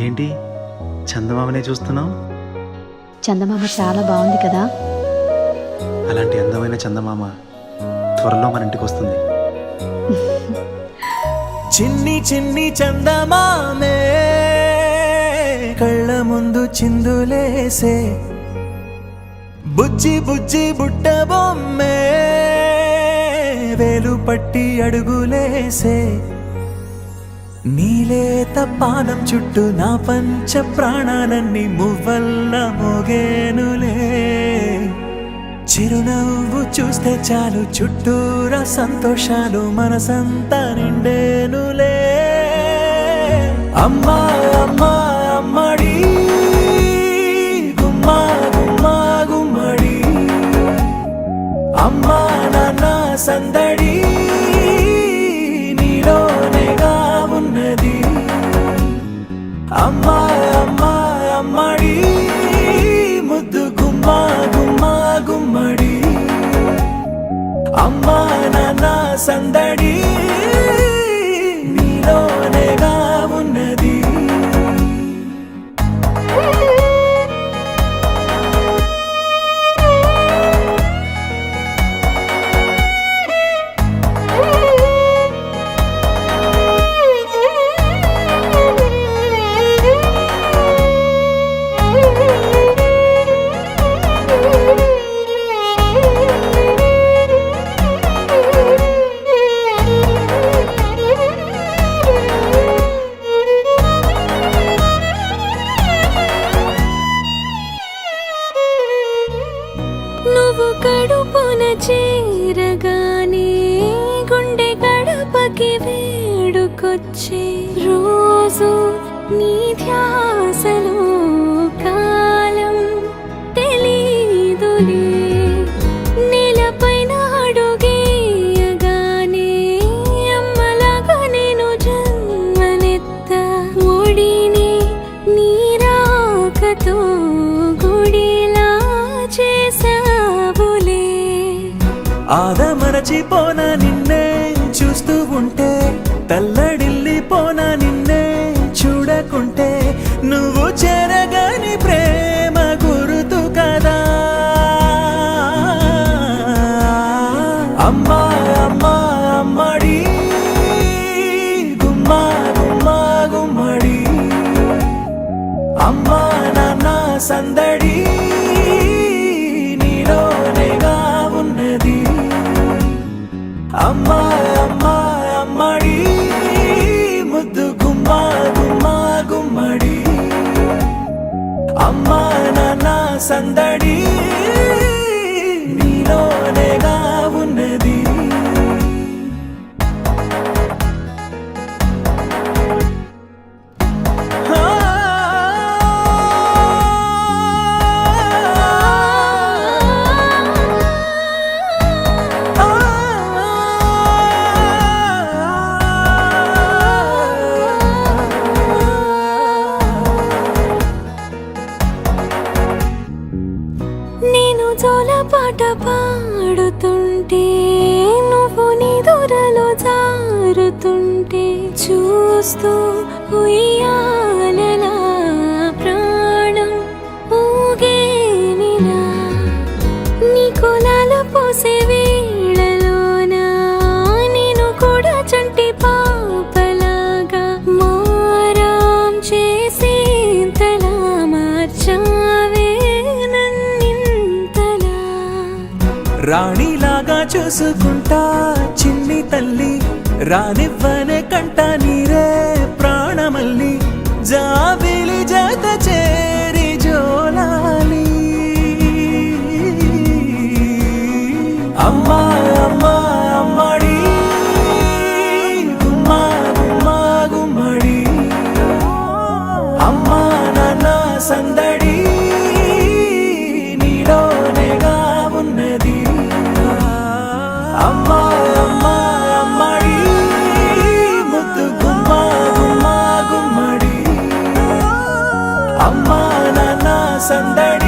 ఏంటి చందమామనే చూస్తున్నావు? చందమామ చాలా బాగుంది కదా. అలాంటి అందమైన చందమామ త్వరలో మన ఇంటికి వస్తుంది. చిన్ని చిన్ని చందమామే కళ్ళ ముందు చిందులేసే, బుజ్జి బుజ్జి బుట్ట బొమ్మే వేలు పట్టి అడుగులేసే, నీలేత పానం చుట్టూ నా పంచ ప్రాణాలన్నీ మువ్వల్ల మోగేనులే, చిరునవ్వు చూస్తే చాలు చుట్టూరా సంతోషాలు మనసంతా నిండేనులే. అమ్మా అమ్మా అమ్మడి గుమ్మా గుమ్మా గుమ్మడి, అమ్మా నాన్న సందడి నీలోనేగా ఉన్నది. అమ్మా అమ్మా అమ్మడి ముద్దు గుమ్మా గుమ్మా గుమ్మడి, అమ్మా నాన్న సందడి నీలోనేగా ఉన్నది. నువ్వు కడుపున చేరగానే గుండె గడపకి వేడుకొచ్చే, రోజు నీ ధ్యాసలో కాలం తెలీదులే. నేలపైన అడుగేయగానే అమ్మలాగా నేను జన్మనెత్త, ఒడిని నీ రాకతో గుడిలా చేసావులే. ఆదమరచిపోన నిన్నే చూస్తూ ఉంటే, తల్లడిల్లిపోన నిన్నే చూడకుంటే, నువ్వు చెరగని ప్రేమ గురుతు కదా. అమ్మా అమ్మా అమ్మడి గుమ్మా గుమ్మా గుమ్మడి, అమ్మా నాన్న సందడి నీలోనేగా ఉన్నది. అమ్మా అమ్మా అమ్మడి ముద్దు గుమ్మా గుమ్మా గుమ్మడి, అమ్మా నాన్న సందడి నీలోనేగా ఉన్నది. నేను జోలపాట పాడుతుంటే, నువ్వు నీ దూరలో జారుతుంటే, చూస్తూ ఉయ్యాలలా ప్రాణం ఊగేనిలా. నీ కులాల పోసే వేళలోనా నేను కూడా చంటి పాపలాగా మారాం చేసేంతలా మార్చావే. రాణిలాగా చూసుకుంటా చిన్ని తల్లి, రానివ్వనే కంట నీరే ప్రాణమల్లి, జాబిలి జత చేరి జోలాలి. అమ్మా అమ్మా అమ్మడి గుమ్మా గుమ్మా గుమ్మడి, అమ్మా నాన్న సందడి నీలోనేగా ఉన్నది. అమ్మా అమ్మా అమ్మడి ముద్దు గుమ్మా గుమ్మా గుమ్మడి, అమ్మా నాన్న సందడి